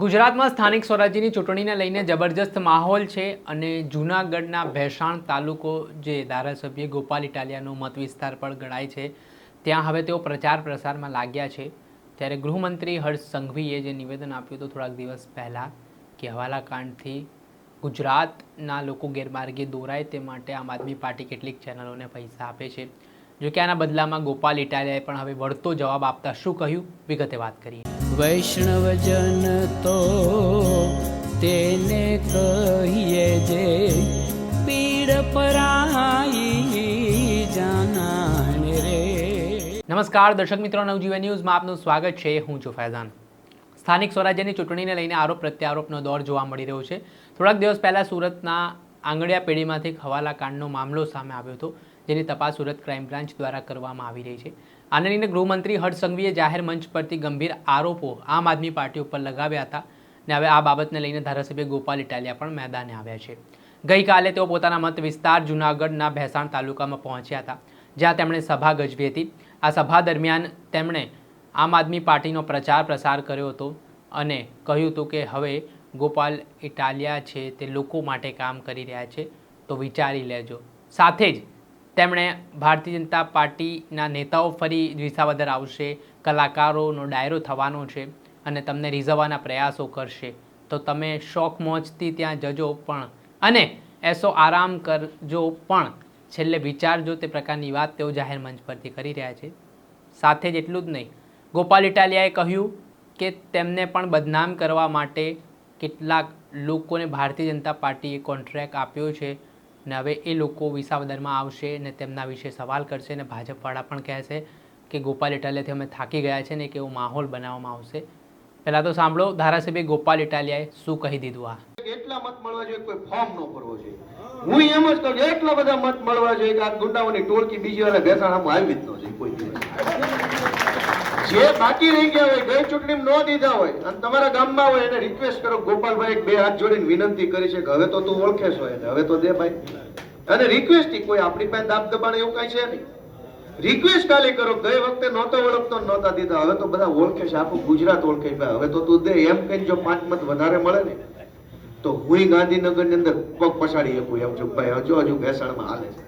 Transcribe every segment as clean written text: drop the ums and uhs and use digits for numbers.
ગુજરાતમાં સ્થાનિક સ્વરાજ્યની ચૂંટણીને લઈને જબરજસ્ત માહોલ છે અને જૂનાગઢના ભેસાણ તાલુકો જે ધારાસભ્ય ગોપાલ ઇટાલિયાનો મત વિસ્તાર પણ ગણાય છે ત્યાં હવે તેઓ પ્રચાર પ્રસારમાં લાગ્યા છે। ત્યારે ગૃહમંત્રી હર્ષ સંઘવીએ જે નિવેદન આપ્યું હતું થોડાક દિવસ પહેલાં કે હવાલાકાંડથી ગુજરાતના લોકો ગેરમાર્ગે દોરાય તે માટે આમ આદમી પાર્ટી કેટલીક ચેનલોને પૈસા આપે છે। જો કે આના બદલામાં ગોપાલ ઇટાલિયાએ પણ હવે વળતો જવાબ આપતા શું કહ્યું વિગતે વાત કરીએ। વૈષ્ણવજન તો તેને કહીએ જે પીડ પરાઈ જાનાને રે। નમસ્કાર દર્શક મિત્રો, નવજીવન ન્યૂઝમાં આપનું સ્વાગત છે। હું છું ફૈઝાન। સ્થાનિક સ્વરાજ્યની ચૂંટણીને લઈને આરોપ પ્રત્યારોપનો દોર જોવા મળી રહ્યો છે। થોડાક દિવસ પહેલાં સુરતના આંગડિયા પેઢીમાંથી હવાલાકાંડનો મામલો સામે આવ્યો હતો, જેની તપાસ સુરત ક્રાઇમ બ્રાન્ચ દ્વારા કરવામાં આવી રહી છે। આને લઈને ગૃહમંત્રી હર્ષ સંઘવીએ જાહેર મંચ પરથી ગંભીર આરોપો આમ આદમી પાર્ટી ઉપર લગાવ્યા હતા અને હવે આ બાબતને લઈને ધારાસભ્ય ગોપાલ ઇટાલિયા પણ મેદાને આવ્યા છે। ગઈકાલે તેઓ પોતાના મત વિસ્તાર જૂનાગઢના ભેસાણ તાલુકામાં પહોંચ્યા હતા, જ્યાં તેમણે સભા ગજવી હતી। આ સભા દરમિયાન તેમણે આમ આદમી પાર્ટીનો પ્રચાર પ્રસાર કર્યો હતો અને કહ્યું હતું કે હવે ગોપાલ ઇટાલિયા છે તે લોકો માટે કામ કરી રહ્યા છે, તો વિચારી લેજો। સાથે જ તેમણે ભારતીય જનતા પાર્ટીના નેતાઓ ફરી વિસાવદર આવશે, કલાકારોનો ડાયરો થવાનો છે અને તમને રીઝવવાના પ્રયાસો કરશે, તો તમે શોખ મોજથી ત્યાં જજો પણ અને એસો આરામ કરજો પણ છેલ્લે વિચારજો, તે પ્રકારની વાત તેઓ જાહેર મંચ પરથી કરી રહ્યા છે। સાથે જ એટલું જ નહીં, ગોપાલ ઇટાલિયાએ કહ્યું કે તેમને પણ બદનામ કરવા માટે કેટલાક લોકોને ભારતીય જનતા પાર્ટીએ કોન્ટ્રાક્ટ આપ્યો છે ને હવે એ લોકો વિસાવદરમાં આવશે ને તેમના વિશે સવાલ કરશે ને ભાજપવાળા પણ કહેશે કે ગોપાલ ઇટાલિયાથી અમે થાકી ગયા છે ને કે એવો માહોલ બનાવવામાં આવશે। પહેલાં તો સાંભળો ધારાસભ્ય ગોપાલ ઇટાલિયાએ શું કહી દીધું। આ એટલા મત મળવા જોઈએ, કોઈ ફોર્મ ન ભરવો જોઈએ। હું એમ જ કહું એટલા બધા મત મળવા જોઈએ કે આ ગુંડાઓની ટોળકી બીજી વાર ભેસાણામાં આવી જ ન જોઈએ કોઈ દિવસ। જે બાકી રહી ગયા હોય, ગઈ ચૂંટણીમાં ન દીધા હોય અને તમારા ગામમાં હોય એને રિક્વેસ્ટ કરો, ગોપાલભાઈ બે હાથ જોડીને વિનંતી કરી છે કે હવે તો તું ઓળખે છો એને, હવે તો દે ભાઈ। અને રિક્વેસ્ટ કોઈ આપણી પાસે દાબ દબાણ એવું કઈ છે નહીં, રિક્વેસ્ટ ખાલી કરો। ગઈ વખતે નહોતો ઓળખતો નહોતા દીધા, હવે તો બધા ઓળખે છે, આખું ગુજરાત ઓળખે છે, હવે તો તું દે એમ કહીને જો 5 મત વધારે મળે ને તો હું ગાંધીનગર ની અંદર પગ પછાડી શકું એમ છું ભાઈ। હજુ ભેસાણમાં હાલે છે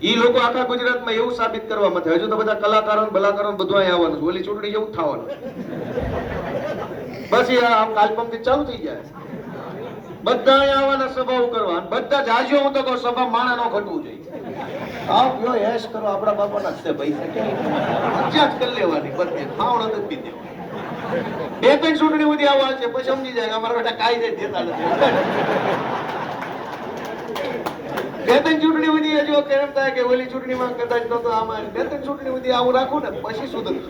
ઈ લોકો આખા ગુજરાતમાં એવું સાબિત કરવા માટે હજુ તો બધા કલાકારો બલાકારો બધું અહીં આવવાનું, ઓલી ચૂંટણી જેવું થવાનું, બસ એ કાલપમથી ચાલુ થઈ જાય। બધા અહીંયા આવવાના, સભાઓ કરવા, બધા જાજો હું તો કહું સભા માણા નો ઘટવું જોઈએ। આવ યો એશ કરો, આપણા બાપાના જ છે ભાઈ, મજા જ કરી લેવાની, બધે ખાવણ જ પી દેવાનું। 2-3 ચૂંટણી સુધી આવવા છે પછી સમજી જાય અમારા બેટા કાઈ દે દેતા નથી। 2-3 ચૂંટણી સુધી હજુ કેમ થાય કે ઓલી ચૂંટણીમાં કદાચ નતો આમાં 2-3 ચૂંટણી સુધી આવું રાખું ને પછી સુધરશે।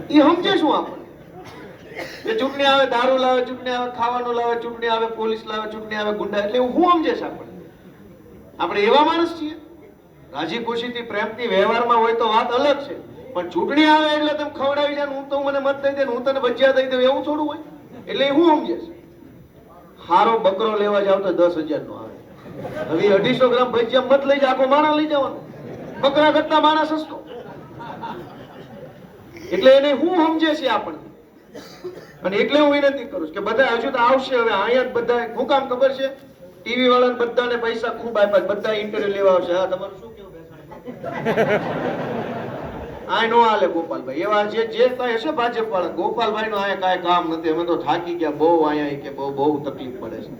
એ સમજે શું આપણે કે ચૂંટણી આવે દારૂ લાવે, ચૂંટણી આવે ખાવાનું લાવે, ચૂંટણી આવે પોલીસ લાવે, ચૂંટણી આવે ગુંડા, એટલે હું સમજે છે આપણે એવા માણસ છીએ। રાજી ખુશીથી પ્રેમથી વ્યવહારમાં હોય તો વાત અલગ છે, પણ ચૂંટણી આવે એટલે તમે ખવડાવી જાય, હું તો મને મત દઈ દે, હું તને ભજીયા દઈ દઉં, એવું થોડું હોય। એટલે હું સમજે છે હારો બકરો લેવા જાવ તો 10,000 નો આવે, હવે 250 ગ્રામ ભજીયા મત લઈ જાય, આખો માણા લઈ જવાનો, બકરા કરતા માણા સસ્તો। એટલે એને હું સમજે છે આપણને, અને એટલે હું વિનંતી કરું છું કે બધા હજુ તો આવશે। હવે અહીંયા જ બધા શું કામ ખબર છે, ટીવી વાળાને બધાને પૈસા ખૂબ આપ્યા, બધા ઇન્ટરવ્યુ લેવા આવશે। હા તમારું શું કેવું આ નો હાલે ગોપાલભાઈ, એવા જે કઈ હશે ભાજપ વાળા, ગોપાલભાઈ નો અહીંયા કાંઈ કામ નથી, અમે તો થાકી ગયા બહુ, અહીંયા કે બહુ તકલીફ પડે છે,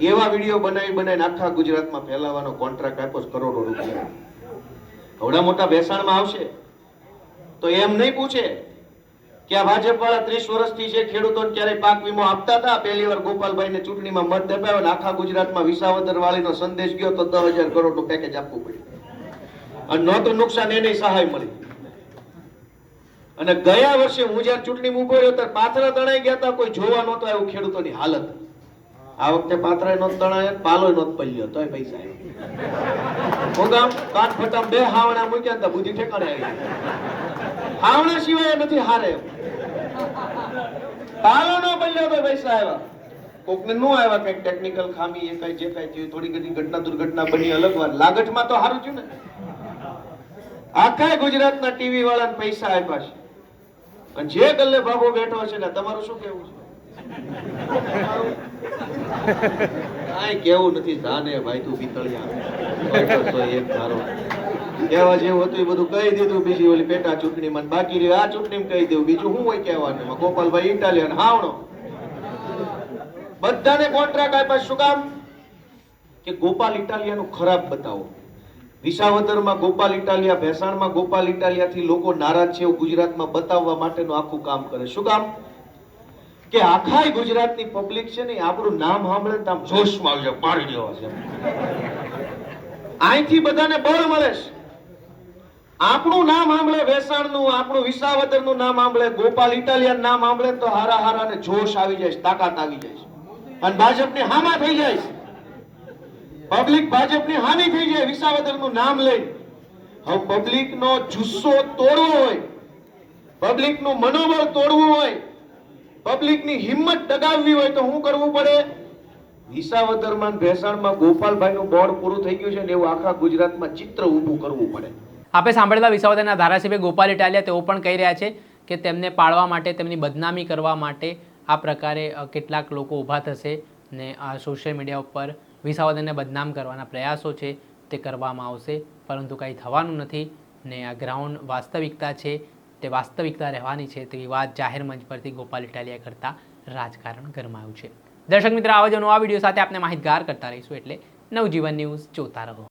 એવા વિડીયો બનાવીને આખા ગુજરાતમાં ફેલાવવાનો કોન્ટ્રાક્ટ આપ્યો કરોડો રૂપિયા। હવડા મોટા ભેસાણમાં આવશે તો એમ નહીં પૂછે કે આ ભાજપ વાળા 30 વર્ષથી છે ખેડૂતોને ક્યારેય પાક વીમો આપતા હતા, પહેલી વાર ગોપાલભાઈને ચૂંટણીમાં મત દબાવ્યો અને આખા ગુજરાતમાં વિસાવદર વાળીનો સંદેશ ગયો તો 10,000 કરોડનું પેકેજ આપવું પડ્યું અને નહોતું નુકસાન એને સહાય મળી। અને ગયા વર્ષે હું જયારે ચૂંટણીમાં ઉભો રહ્યો ત્યારે પાથરા તણાઈ ગયા હતા, કોઈ જોવા નહોતો આવ્યું ખેડૂતોની હાલત। આ વખતે પાથરા નહોત તણાય, પાલો નહોત પલ્યો, તોય પૈસા આવ્યા। હું ગામ કાન ફટામ 2 હાવણા મૂક્યા હતા, બુદ્ધિ ઠેકાણે આવી, હાવણા સિવાય નથી હારે, પાલો નો પલ્યો તો પૈસા આવ્યા। કોકને નો આવ્યા, કઈક ટેકનિકલ ખામી એ કઈ જે કઈ થયું, થોડી ઘણી ઘટના દુર્ઘટના બની અલગ વાત, લાગઠમાં તો સારું થયું ને। આખા ગુજરાતના ટીવી વાળાને પૈસા આપ્યા છે અને જે ગલ્લે ભાગો બેઠો છે ને, તમારું શું કેવું છે? કાંઈ કેવું નથી, જાને ભાઈ તું પિતળિયા સો એક ધારો કહેવા જેવું હતું એ બધું કહી દીધું. બીજી ઓલી પેટા ચૂંટણીમાં બાકી રહ્યું આ ચૂંટણીમાં કહી દેવું, બીજું શું હોય કહેવાનું. ગોપાલભાઈ ઇટાલિયન હાવણો બધાને કોન્ટ્રાક્ટ આપ્યા. શું કામ? કે ગોપાલ ઇટાલિયાનું ખરાબ બતાવો. વિસાવદરમાં ગોપાલ ઇટાલિયા, ભેસાણમાં ગોપાલ ઇટાલિયાથી લોકો નારાજ છે એવું ગુજરાતમાં બતાવવા માટેનું આખું કામ કરે. શું કામ? કે આખા ગુજરાતની પબ્લિક છે ને આપણું નામ સાંભળે ને આમ જોશમાં આવી જાય, પાડી દેવા છે. અહીંથી બધાને બળ મળે છે. આપણું નામ સાંભળે વેસાણનું, આપણું વિસાવદરનું નામ સાંભળે, ગોપાલ ઇટાલિયન નામ સાંભળે તો હારા હારાને જોશ આવી જાય, તાકાત આવી જાય અને ભાજપની હામા થઈ જાય. પબ્લિક ભાજપની હામી થઈ જાય વિસાવદરનું નામ લઈ. હવે પબ્લિકનો જુસ્સો તોડવો હોય, પબ્લિકનું મનોબળ તોડવું હોય, પબ્લિકની હિંમત દગાવવી હોય તો શું કરવું પડે? વિસાવદરમાં ભેસાણમાં ગોપાલભાઈનું બોર્ડ પૂરું થઈ ગયું છે ને એવું આખા ગુજરાતમાં ચિત્ર ઊભું કરવું પડે. આપણે સાંભળેલા વિસાવદરના ધારાસભ્ય ગોપાલ ઇટાલિયા તેઓ પણ કહી રહ્યા છે કે તેમને પાડવા માટે, તેમની બદનામી કરવા માટે આ પ્રકારે કેટલાક લોકો ઊભા થશે ને આ સોશિયલ મીડિયા ઉપર વિસાવદરને બદનામ કરવાના પ્રયાસો છે તે કરવામાં આવશે, પરંતુ કંઈ થવાનું નથી ને આ ગ્રાઉન્ડ વાસ્તવિકતા છે તે વાસ્તવિકતા રહેવાની છે તેવી વાત જાહેર મંચ પરથી ગોપાલ ઇટાલિયા કરતા રાજકારણ ગરમાયું છે. દર્શક મિત્ર, આવા જ નવા વિડીયો સાથે આપણે માહિતગાર કરતા રહીશું, એટલે નવજીવન ન્યૂઝ જોતા રહો.